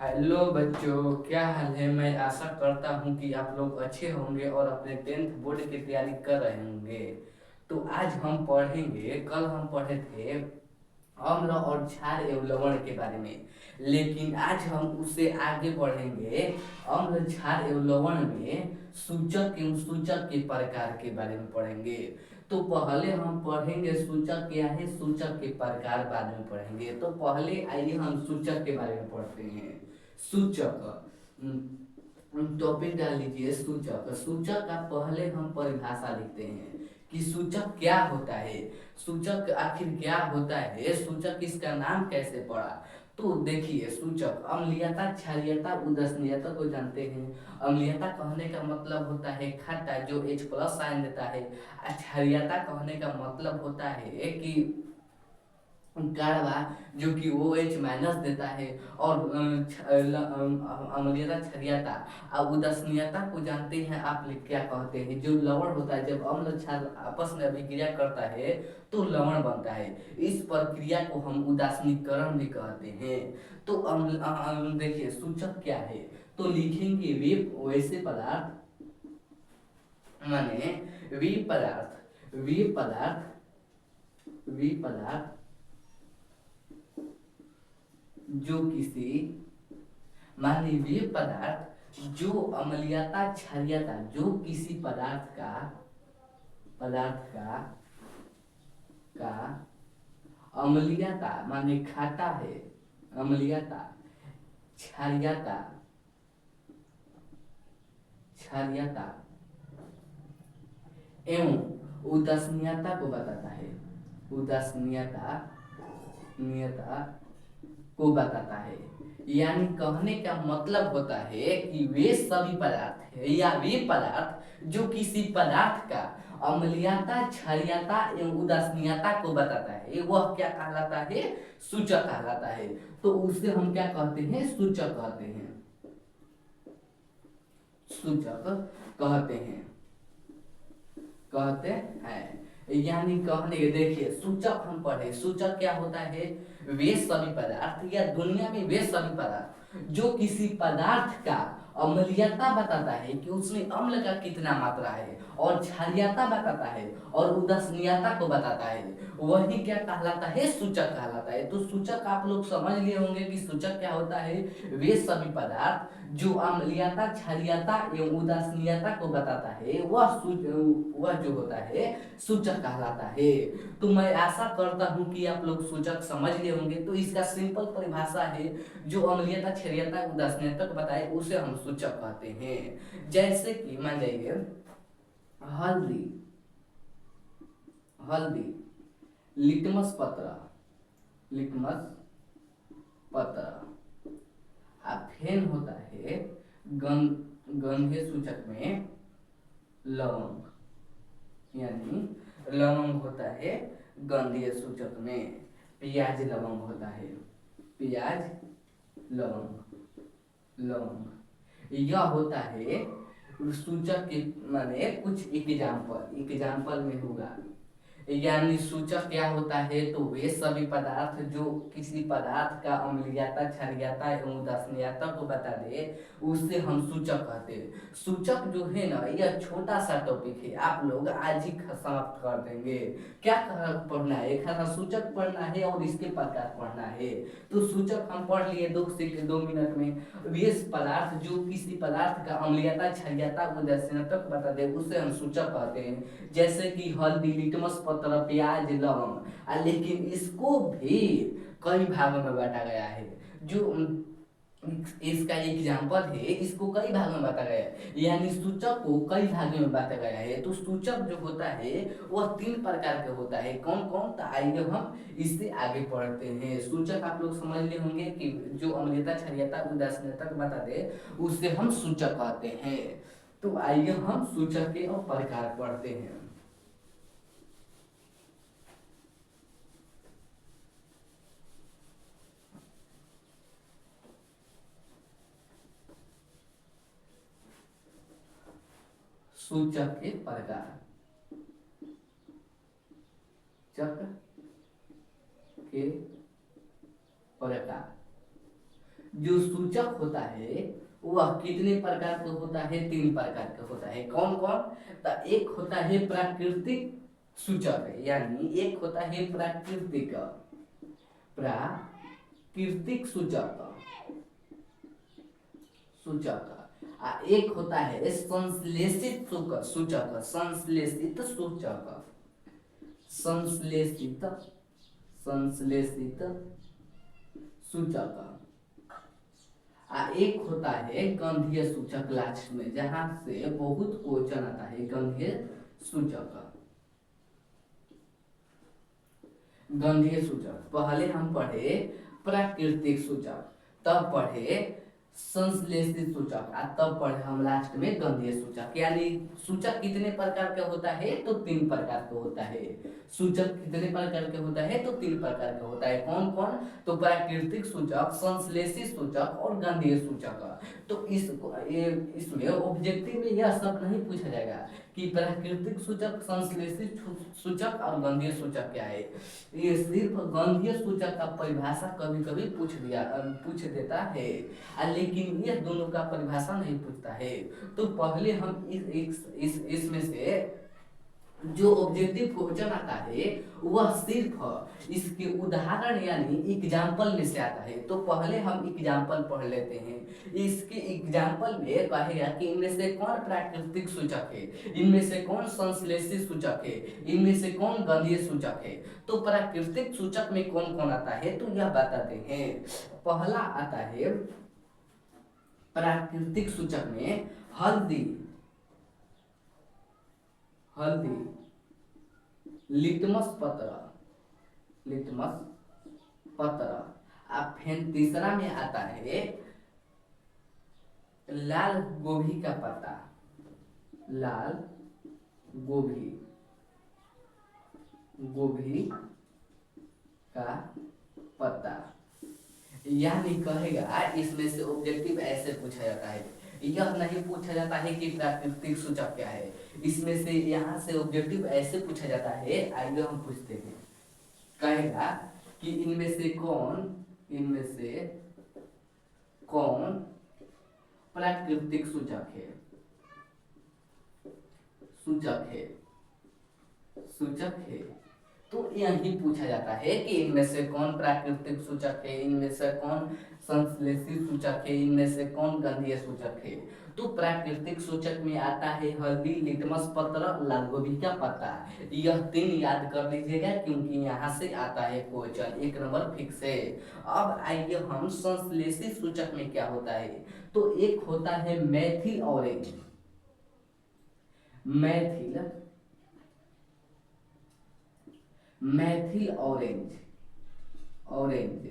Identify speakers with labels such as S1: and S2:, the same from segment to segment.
S1: Hello बच्चों, क्या हाल है। मैं आशा करता हूँ कि आप लोग अच्छे होंगे और अपने 10th बोर्ड की तैयारी कर रहे होंगे। तो आज हम पढ़ेंगे, कल हम पढ़े थे अम्ल और क्षार एवं लवण के बारे में। लेकिन आज हम उससे आगे बढ़ेंगे। अम्ल क्षार एवं लवण में सूचक एवं सूचक के प्रकार के बारे में पढ़ेंगे। तो पहले हम पढ़ेंगे सूचक क्या है, सूचक के प्रकार बाद में पढ़ेंगे। तो पहले आइए हम सूचक के बारे में पढ़ते हैं। सूचक टॉपिक डाल लीजिए। सूचक सूचक का पहले हम परिभाषा लिखते हैं कि सूचक क्या होता है। सूचक आखिर क्या होता है, सूचक इसका नाम कैसे पड़ा। तो देखिए, सूचक अम्लीयता, क्षारीयता, उदासीनता को जानते हैं। अम्लीयता कहने का मतलब होता है खट्टा, जो H+ आयन देता है। क्षारीयता कहने का मतलब होता है कि कड़वा, जो कि OH- देता है। और अम्लीयता, क्षारीयता और उदासीनता को जानते हैं आप लोग क्या कहते हैं। जो लवण होता है, जब अम्ल क्षार आपस में अभिक्रिया करता है तो लवण बनता है। इस प्रक्रिया को हम उदासीनीकरण भी कहते हैं। तो देखिए सूचक क्या है। तो लिखेंगे वे वैसे पदार्थ, माने वे पदार्थ जो किसी मानवीय पदार्थ जो अम्लीयता, क्षारीयता, जो किसी पदार्थ का अम्लीयता माने खाता है, अम्लीयता, क्षारीयता क्षारीयता एवं उदासीनता को बताता है। उदासीनता नियता को बताता है। यानी कहने का मतलब होता है कि वे सभी पदार्थ है या वे पदार्थ जो किसी पदार्थ का अम्लीयता, क्षारीयता एवं उदासीनता को बताता है, वह क्या कहलाता है, सूचक कहलाता है। तो उसे हम क्या कहते हैं, सूचक कहते हैं। सूचक कहते हैं कहते हैं यानी कहने के, देखिए सूचक हम पढ़े, सूचक क्या होता है, वे सभी पदार्थ या दुनिया में वे सभी पदार्थ जो किसी पदार्थ का अम्लीयता बताता है कि उसमें अम्ल का कितना मात्रा है, और क्षारीयता बताता है, और उदासीनता को बताता है, वही क्या कहलाता है, सूचक कहलाता है। तो सूचक आप लोग समझ लिए होंगे कि सूचक क्या होता है, वे सभी पदार्थ जो अम्लीयता, क्षारीयता एवं उदासीनता को बताता है, वह जो होता है सूचक कहलाता है। तो मैं आशा करता हूं कि आप लोग सूचक समझ लिए होंगे। तो इसका सिंपल परिभाषा है, जो अम्लीयता, क्षारीयता, उदासीनता को बताए उसे हम सूचक कहते हैं। जैसे कि मान जाइए हल्दी, हल्दी, लिटमस पत्र, लिटमस पत्र, फेन होता है गंधे सूचक में लवंग, यानी लवंग होता है गंधीय सूचक में। प्याज लवंग होता है, प्याज लवंग यह होता है सूचक के। माने कुछ एग्जाम्पल में होगा। यानी सूचक क्या होता है, तो वे सभी पदार्थ जो किसी पदार्थ का अम्लीयता, क्षारीयता एवं उदासीनता को बता दे, उससे हम सूचक कहते हैं। सूचक जो है ना, यह छोटा सा टॉपिक है, आप लोग आज ही समाप्त कर देंगे। क्या पढ़ना है, एक सूचक पढ़ना है और इसके प्रकार पढ़ना है। तो सूचक हम पढ़ लिए 2 मिनट में। वे पदार्थ जो किसी पदार्थ का अम्लीयता, क्षारीयता, उदासीनता को बता दे, उसे हम सूचक कहते हैं। जैसे कि हल्दी, लिटमस पत्र, प्याज, लवंग। लेकिन इसको भी कई भागों में बांटा गया है। जो इसका एग्जाम्पल है, इसको कई भागों में बांटा गया है, यानी सूचक को कई भागों में बांटा गया है। तो सूचक जो होता है वह 3 प्रकार का होता है। कौन कौन, तो आइए हम इससे आगे पढ़ते हैं। सूचक आप लोग समझ लिए होंगे कि जो अम्लीयता, क्षारीयता, उदासीनता को बता दे, उससे हम सूचक कहते हैं। तो आइए हम सूचक के और प्रकार पढ़ते हैं। सूचक के प्रकार, चक के प्रकार। जो सूचक होता है वह कितने प्रकार का होता है? 3 प्रकार का होता है। कौन कौन? तो एक होता है प्राकृतिक सूचक, यानी एक होता है प्राकृतिक सूचक एक होता है संश्लेषित संश्लेषित सूचक एक होता है गंधीय सूचक, लास्ट में जहां से बहुत क्वेश्चन आता है। गंधीय सूचक पहले हम पढ़े प्राकृतिक सूचक, तब पढ़े संश्लेषित सूचक, तब पढ़े हम लास्ट में गंधीय सूचक। यानी सूचक कितने प्रकार का होता है? तो 3 प्रकार का होता है। सूचक कितने प्रकार के होता है? तो 3 प्रकार का होता है। कौन कौन? तो प्राकृतिक सूचक, संश्लेषित सूचक और गंधीय सूचक। तो इसमें ऑब्जेक्टिव में यह सब नहीं पूछा जाएगा कि प्राकृतिक सूचक, संश्लेषित सूचक और गंधीय सूचक क्या है। ये सिर्फ गंधीय सूचक का परिभाषा कभी कभी पूछ देता है, लेकिन ये दोनों का परिभाषा नहीं पूछता है। तो पहले हम इसमें से जो ऑब्जेक्टिव क्वेश्चन आता है वह सिर्फ इसके उदाहरण यानी एग्जाम्पल में से आता है। तो पहले हम एग्जाम्पल पढ़ लेते हैं। इसके एग्जाम्पल में कहेगा कि इनमें से कौन प्राकृतिक सूचक है, इनमें से कौन संश्लेषित सूचक है, इनमें से कौन गंधीय सूचक है। तो प्राकृतिक सूचक में कौन कौन आता है तो यह बताते हैं। पहला आता है प्राकृतिक सूचक में हल्दी, लिटमस पत्र। अब फिर तीसरा में आता है लाल गोभी का पत्ता, गोभी का पत्ता। यानी कहेगा इसमें से ऑब्जेक्टिव ऐसे पूछा जाता है, यह नहीं पूछा जाता है कि प्राकृतिक सूचक क्या है। इसमें से यहाँ से ऑब्जेक्टिव ऐसे पूछा जाता है। आइए हम पूछते हैं। कहेगा कि इनमें से कौन प्राकृतिक सूचक है। तो यही पूछा जाता है कि इनमें से कौन प्राकृतिक सूचक है, इनमें से कौन संश्लेषित सूचक है, इनमें से कौन गंधीय सूचक है। तो प्राकृतिक सूचक में आता है हल्दी, लिटमस पत्र, लाल गोभी का पत्ता। यह 3 याद कर लीजिएगा क्योंकि यहाँ से आता है क्वेश्चन, 1 नंबर फिक्स है। अब आइए हम संश्लेषित सूचक में क्या होता है। तो एक होता है मैथिल ऑरेंज, ऑरेंज।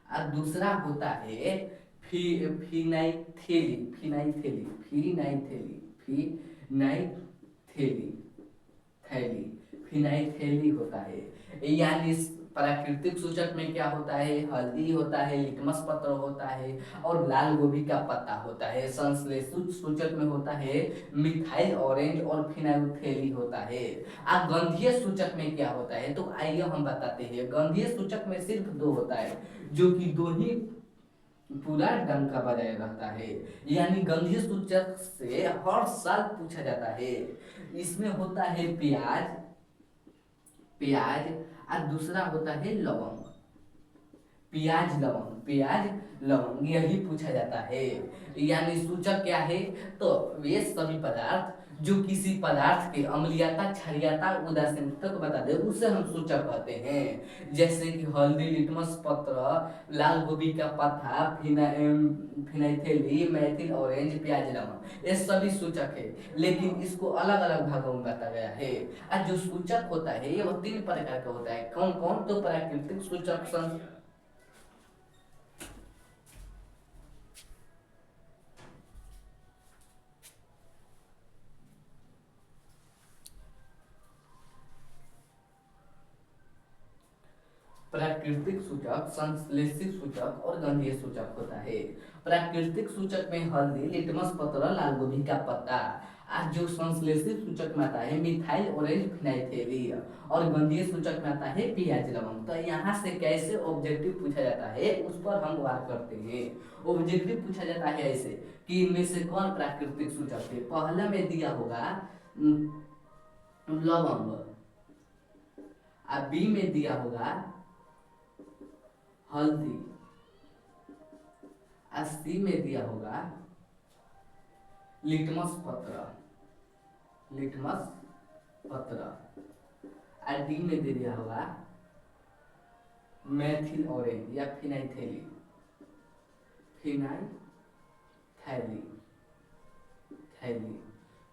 S1: और दूसरा होता है फिनाइथेली होता है। यानी प्राकृतिक सूचक में क्या होता है? हल्दी होता है, लिटमस पत्र होता है और लाल गोभी का पत्ता होता है। संश्लेषित सूचक में होता है मिथाइल ऑरेंज और फिनाइथेली होता है। गंधीय सूचक में क्या होता है? तो आइए हम बताते हैं। गंधीय सूचक में सिर्फ 2 होता है, जो कि 2 ही पूरा डंका बजाय रहता है। यानी गंधीय सूचक से हर साल पूछा जाता है। इसमें होता है प्याज और दूसरा होता है लवंग, लवंग यही पूछा जाता है। यानी सूचक क्या है? तो वे सभी पदार्थ जो किसी पदार्थ के अम्लीयता, क्षारीयता, उदासीनता को बता दे उसे हम सूचक कहते हैं। जैसे कि हल्दी, लिटमस पत्र, लाल गोभी का पत्ता, फिनाइथेली, मैथिल ऑरेंज, प्याज, लवंग, ये सभी सूचक है। लेकिन इसको अलग अलग भागों में बताया गया है। और जो सूचक होता है ये 3 प्रकार का होता है। कौन कौन? तो प्राकृतिक सूचक, प्राकृतिक सूचक, संश्लेषित सूचक और गंधीय सूचक होता है। प्राकृतिक सूचक में हल्दी, लिटमस पत्र, लाल गोभी का पत्ता। आज जो संश्लेषित सूचक में आता है मिथाइल ऑरेंज फिनाइथेलिन और गंधीय सूचक में आता है पियाज लवंग। तो यहाँ से कैसे ऑब्जेक्टिव पूछा जाता है उस पर हम बात करते हैं। ऑब्जेक्टिव पूछा जाता है ऐसे कि इनमें से कौन प्राकृतिक सूचक है। पहला में दिया होगा लवंग, और बी में दिया होगा हल्दी, और सी में दिया होगा लिटमस पत्र, लिटमस पत्र, और डी में दे दिया होगा मेथिल ऑरेंज या फिनाइथेलिन, फिनाइथैलिन, थैलिन।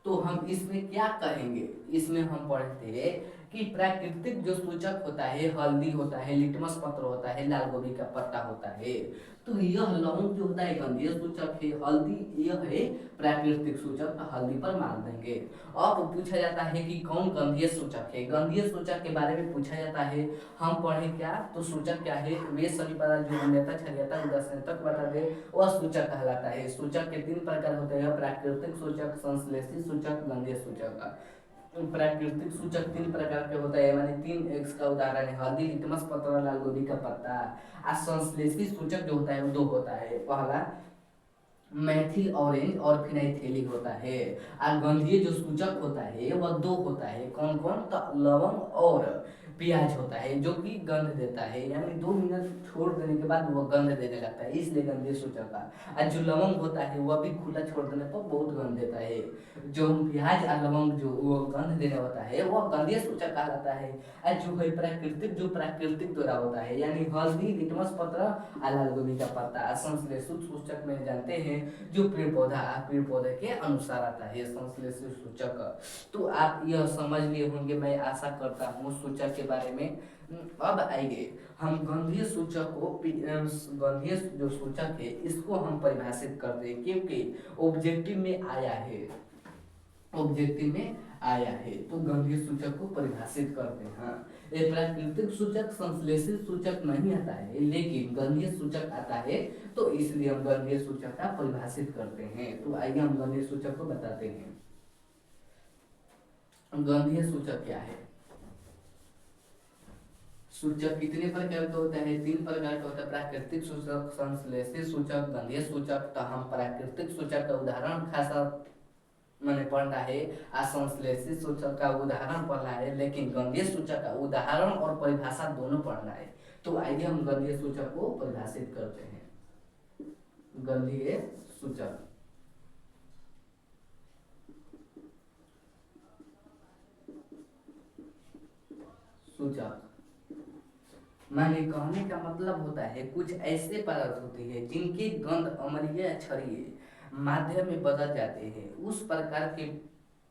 S1: तो हम इसमें क्या कहेंगे, इसमें हम पढ़ते हैं कि प्राकृतिक जो सूचक होता है हल्दी होता है, लिटमस पत्र होता है, लाल गोभी का पत्ता होता है। तो यह लवंग जो होता है गंधीय सूचक है, हल्दी यह है प्राकृतिक सूचक, तो हल्दी पर मार देंगे। अब पूछा जाता है कि कौन गंधीय सूचक है। गंधीय सूचक के बारे में पूछा जाता है, हम पढ़े क्या, तो सूचक क्या है, वे सभी पदार्थ जो अम्लता क्षारीयता उदासीनता बता दे वह सूचक कहलाता है। सूचक के 3 प्रकार होते हैं, प्राकृतिक सूचक, संश्लेषित सूचक, गंधीय सूचक। प्राकृतिक सूचक 3 प्रकार के होते हैं, माने 3 एक्स का उदाहरण है हल्दी, लिटमस पत्र, लाल गोभी का पत्ता। और संश्लेषित सूचक जो होता है वो 2 होता है, पहला मैथिल ऑरेंज और फिनाइथेलिन होता है। और गंधीय जो सूचक होता है वह 2 होता है, कौन कौन, तो लवंग और प्याज होता है, जो कि गंध देता है, यानी 2 मिनट छोड़ देने के बाद वह गंध देने लगता है, इसलिए गंधीय सूचक का। और जो लवंग होता है वह भी खुला छोड़ देने पर बहुत गंध देता है। जो प्याज और लवंग जो वो गंध देने होता है वह गंधीय सूचक कहलाता है। और जो है प्राकृतिक, जो प्राकृतिक द्वारा होता है, यानी हल्दी, लिटमस पत्र और लाल गोभी का पत्ता। संश्लेषित सूचक में जानते हैं जो पेड़ पौधे के अनुसार आता है संश्लेषित सूचक। तो आप यह समझ लिए होंगे, मैं आशा करता हूँ सूचक के बारे में। अब आइए हम गंधीय सूचक को, गंधीय जो सूचक है इसको हम परिभाषित करते हैं, क्योंकि ऑब्जेक्टिव में आया है, ऑब्जेक्टिव में आया है। तो गंधीय सूचक को परिभाषित करते हैं। ये प्राकृतिक सूचक, संश्लेषित सूचक नहीं आता है, लेकिन गंधीय सूचक आता है, तो इसलिए हम गंधीय सूचक का परिभाषित करते हैं। तो आइए हम गंधीय सूचक को बताते हैं। गंधीय सूचक क्या है। सूचक कितने प्रकार का होता है, 3 प्रकार का होता है, प्राकृतिक सूचक, संश्लेषित सूचक, गंधीय सूचक। तो हम प्राकृतिक सूचक का उदाहरण खासा मैंने पढ़ना है, असंश्लेषित सूचक का उदाहरण पढ़ना है, लेकिन गंधीय सूचक का उदाहरण और परिभाषा दोनों पढ़ना है। तो आइए हम गंधीय सूचक को परिभाषित करते हैं। गंधीय सूचक, सूचक माने कहने का मतलब होता है कुछ ऐसे पदार्थ होते हैं जिनकी गंध अम्लीय, क्षारीय माध्यम में बदल जाते हैं, उस प्रकार के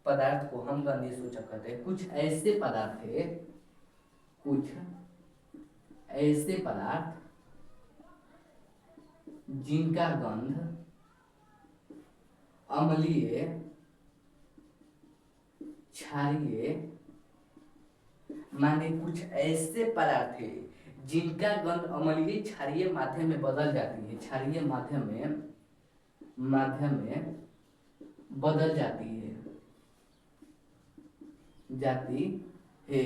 S1: पदार्थ को हम गंधीय सूचक कहते हैं। कुछ ऐसे पदार्थ है, कुछ ऐसे पदार्थ जिनका गंध अम्लीय, क्षारीय, माने कुछ ऐसे पदार्थ है जिनका गंध अम्लीय, क्षारीय माध्यम में बदल जाती है, क्षारीय माध्यम में बदल जाती है।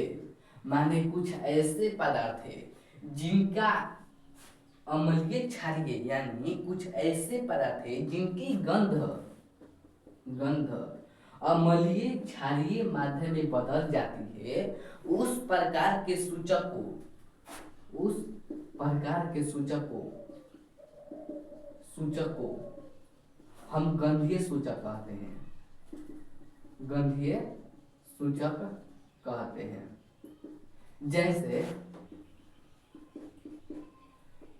S1: माने कुछ ऐसे पदार्थ है जिनका अम्लीय, क्षारीय, यानी कुछ ऐसे पदार्थ है जिनकी गंध अम्लीय, क्षारीय माध्यम में बदल जाती है, उस प्रकार के सूचक को हम गंधीय सूचक कहते हैं। गंधीय सूचक कहते हैं। जैसे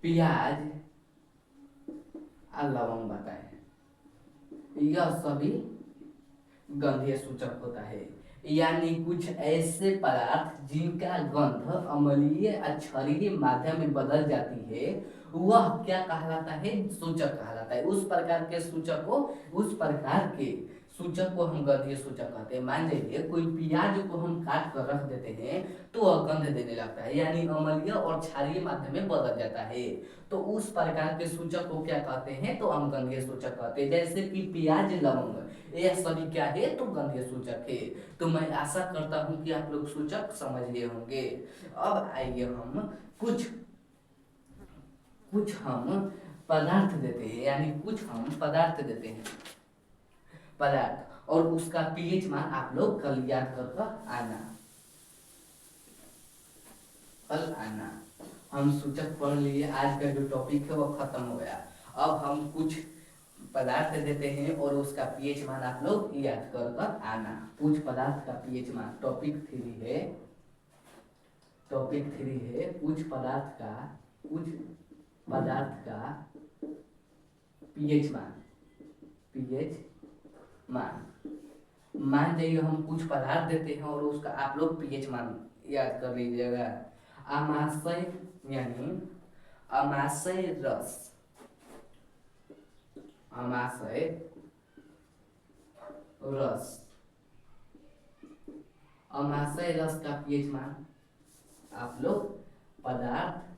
S1: प्याज और लवंग बताए, यह सभी गंधीय सूचक होता है, यानी कुछ ऐसे पदार्थ जिनका गंध अम्लीय और क्षारीय माध्यम में बदल जाती है, वह क्या कहलाता है, सूचक कहलाता है। उस प्रकार के सूचक को हम गंधीय सूचक कहते हैं। मान लीजिए कोई प्याज को हम काट कर रख देते हैं तो वह गंध देने लगता है, यानी अम्लीय और क्षारीय माध्यम में बदल जाता है। तो उस प्रकार के सूचक को क्या कहते हैं, तो हम गंधीय सूचक कहते हैं। जैसे कि प्याज, लवंग, यह सभी क्या है, तो गंधीय सूचक है। तो मैं आशा करता हूँ कि आप लोग सूचक समझ लिए होंगे। अब आइए हम कुछ कुछ हम पदार्थ देते हैं, यानी कुछ हम पदार्थ देते हैं, पदार्थ, और उसका पीएच मान आप लोग कल याद कर आना, कल आना। हम सूचक पढ़ लिए, आज का जो टॉपिक है वो खत्म हो गया। अब हम कुछ पदार्थ देते हैं और उसका पीएच मान आप लोग याद कर आना। कुछ पदार्थ का पीएच मान, टॉपिक 3 है, टॉपिक 3 है कुछ पदार्थ का पीएच मान, पीएच मान। मान जाइए हम कुछ पदार्थ देते हैं और उसका आप लोग पीएच मान याद कर लीजिएगा। अमाशय यानी अमाशय रस, अमाशय रस, अमाशय रस का पीएच मान आप लोग पदार्थ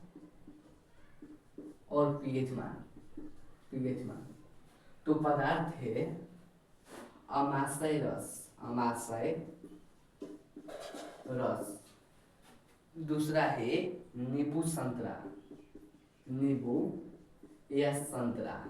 S1: और पीएच मान, पीएच मान। तो पदार्थ है अमाशय रस, अमाशय रस। दूसरा है नींबू संतरा, नींबू या संतरा।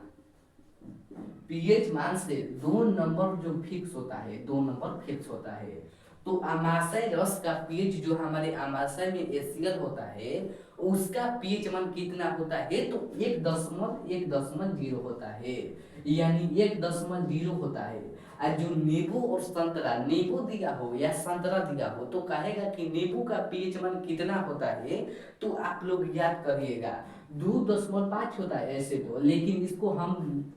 S1: पीएच मान से 2 नंबर जो फिक्स होता है, 2 नंबर फिक्स होता है। तो अमाशय रस का पीएच जो हमारे अमाशय में एसियल होता है उसका पीएच मान कितना होता है, तो 1.0 होता है, यानी 1.0 होता है। और जो नींबू और संतरा, नींबू दिया हो या संतरा दिया हो तो कहेगा कि नींबू का पीएच मान कितना होता है, तो आप लोग याद करिएगा 2.5 होता है ऐसे तो, लेकिन इसको हम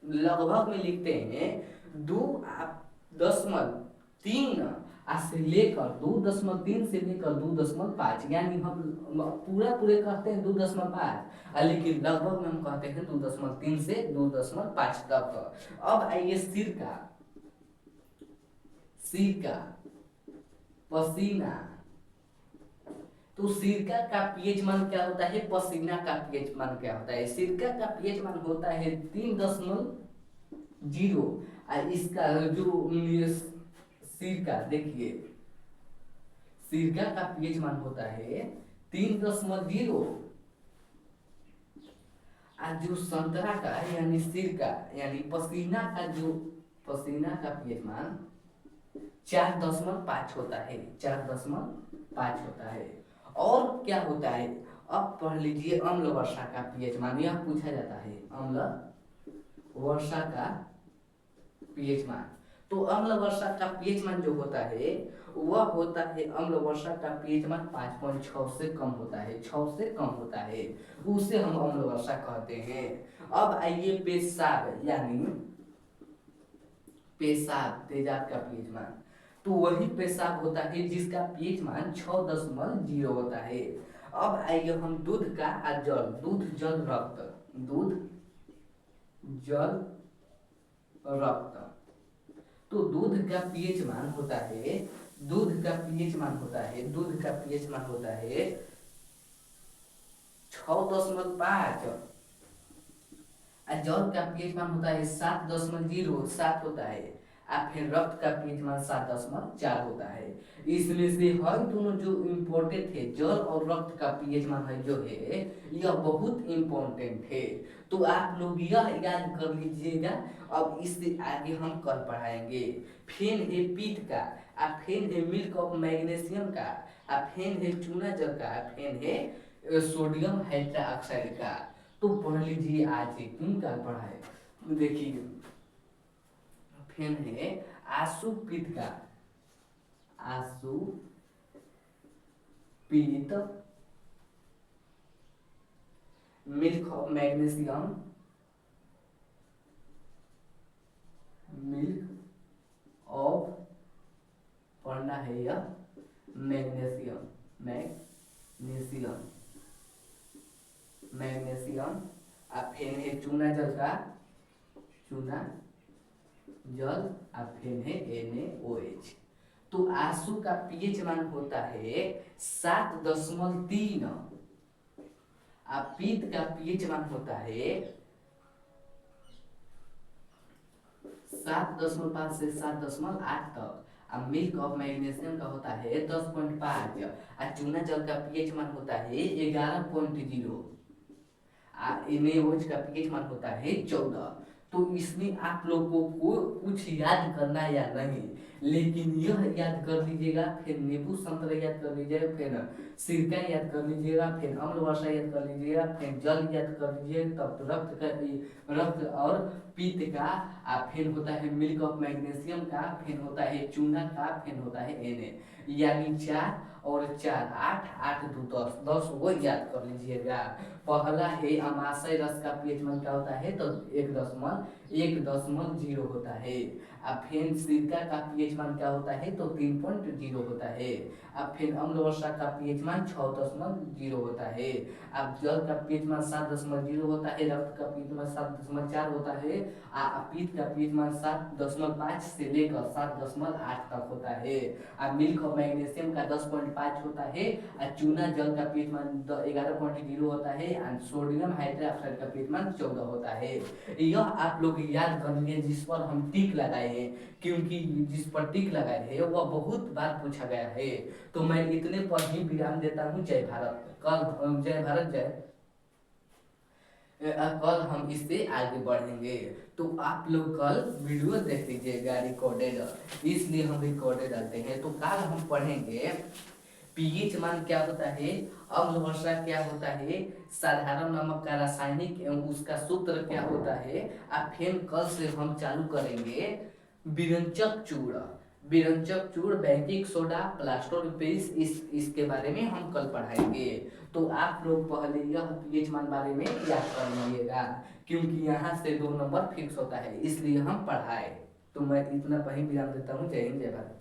S1: लगभग में लिखते हैं 2.3 से लेकर 2.3 से लेकर 2.5, यानी हम पूरे कहते हैं 2.5, लेकिन लगभग में हम कहते हैं 2.3 से 2.5 तक। अब आइए सिरका, सिरका, पसीना। तो सिरका का पीएच मान क्या होता है, पसीना का पीएच मान क्या होता है। सिरका का पीएच मान होता है 3.0, और इसका जो सिरका, देखिए सिरका का पीएच मान होता है 3.0, और जो संतरा का यानी सिरका यानी पसीना का जो पसीना का पीएच मान 4.5 होता है, 4.5 होता है। और क्या होता है, अब पढ़ लीजिए अम्ल वर्षा का पीएच मान, यह पूछा जाता है अम्ल वर्षा का पीएच मान। तो अम्ल वर्षा का पीएच मान जो होता है वह होता है, अम्ल वर्षा का पीएच मान 5.6 से कम होता है, 6 से कम होता है, उसे हम अम्ल वर्षा कहते हैं। अब आइए पेशाब, यानी पेशाब, तेजाब का पीएच मान। तो वही पेशाब होता है जिसका पीएच मान 6.0 होता है। अब आइए हम दूध का जल, दूध जल रक्त, दूध जल रक्त। तो दूध का पीएच मान होता है, दूध का पीएच मान होता है, दूध का पीएच मान होता है 6.5, और जल का पीएच मान होता है 7.07 होता है, और फिर रक्त का पीएच मान 7.4 होता है। इसमें से हर दोनों जो इम्पोर्टेंट है, जल और रक्त का पीएच मान है जो है यह बहुत इम्पोर्टेंट है। तो आप लोग यह याद कर लीजिएगा। अब इससे आगे हम कल पढ़ाएंगे। फेन है पित्त का, और फेन है मिल्क ऑफ मैग्नीशियम का, और फेन है चूना जल का, और फेन है सोडियम हाइड्रोक्साइड का। तो पढ़ लीजिए आज किन का पढ़ाए, देखिए फेन है आसु पित्त का, आसु पित्त, milk of magnesium, milk of पढ़ना है यह मैग्नीशियम, मैग्नीशियम, मैग्नीशियम। और फेन है चूना जल का, चूना जल और फिर है NaOH। तो आंसू का पीएच मान होता है 7.3 और पीत का पीएच मान होता है 7.5 से 7.8 तक। अब मिल्क ऑफ मैग्नीशियम का होता है 10.5 और चूना जल का पीएच मान होता है 11.0। NaOH का पीएच मान होता है 14। तो इसमें आप लोगों को कुछ याद करना या नहीं, लेकिन यह याद कर लीजिएगा, फिर नींबू संतरा याद कर लीजिएगा, फिर सिरका याद कर लीजिएगा, फिर अम्ल वर्षा याद कर लीजिएगा, फिर जल याद कर लीजिएगा, तब रक्त और पीत का, फिर होता है मिल्क ऑफ मैग्नीशियम का, फिर होता है चूना का, फिर होता है Na। यानी 4 और 4 8 8 2 10 10 वो याद कर लीजिएगा। पहला है अमाशय रस का पीएच मान क्या होता है तो 1.0 होता है। अब फिर सिरका का पीएच मान क्या होता है तो 3.0 होता है। अब फिर अम्ल वर्षा का पीएच मान 6.0 होता है। अब जल का पीएच मान 7.0 होता है, रक्त का पीएच मान 7.4 होता है, पीत का पीएच मान 7.5 से लेकर 7.8 तक होता है। अब मिल्क ऑफ मैग्नीशियम का 10.5 होता है, और चूना जल का पीएच मान 11.0 होता है, और सोडियम हाइड्रोक्साइड का पीएच मान 14 होता है। यह आप लोग याद कर लीजिए जिस पर हम टिक लगाए हैं, क्योंकि जिस पर टिक लगाए हैं वह बहुत बार पूछा गया है। तो मैं इतने पर ही विराम देता हूँ। जय भारत। कल जय भारत जय। कल हम इससे आगे बढ़ेंगे। तो आप लोग कल वीडियो देख लीजिएगा रिकॉर्डेड, इसलिए हम रिकॉर्डेड डालते हैं। तो कल हम पढ़ेंगे पीएच मान क्या होता है, अम्ल वर्षा क्या होता है, साधारण नमक का रासायनिक एवं उसका सूत्र क्या होता है। अब फिर कल से हम चालू करेंगे विरंचक चूड़, विरंचक चूड़, baking soda, plaster of Paris, इसके बारे में हम कल पढ़ाएंगे। तो आप लोग पहले यह पीएच मान बारे में याद कर लीजिएगा, क्योंकि यहाँ से 2 नंबर फिक्स होता है, इसलिए हम पढ़ाए। तो मैं इतना पर ही विराम देता हूँ। जय हिंद जय भारत।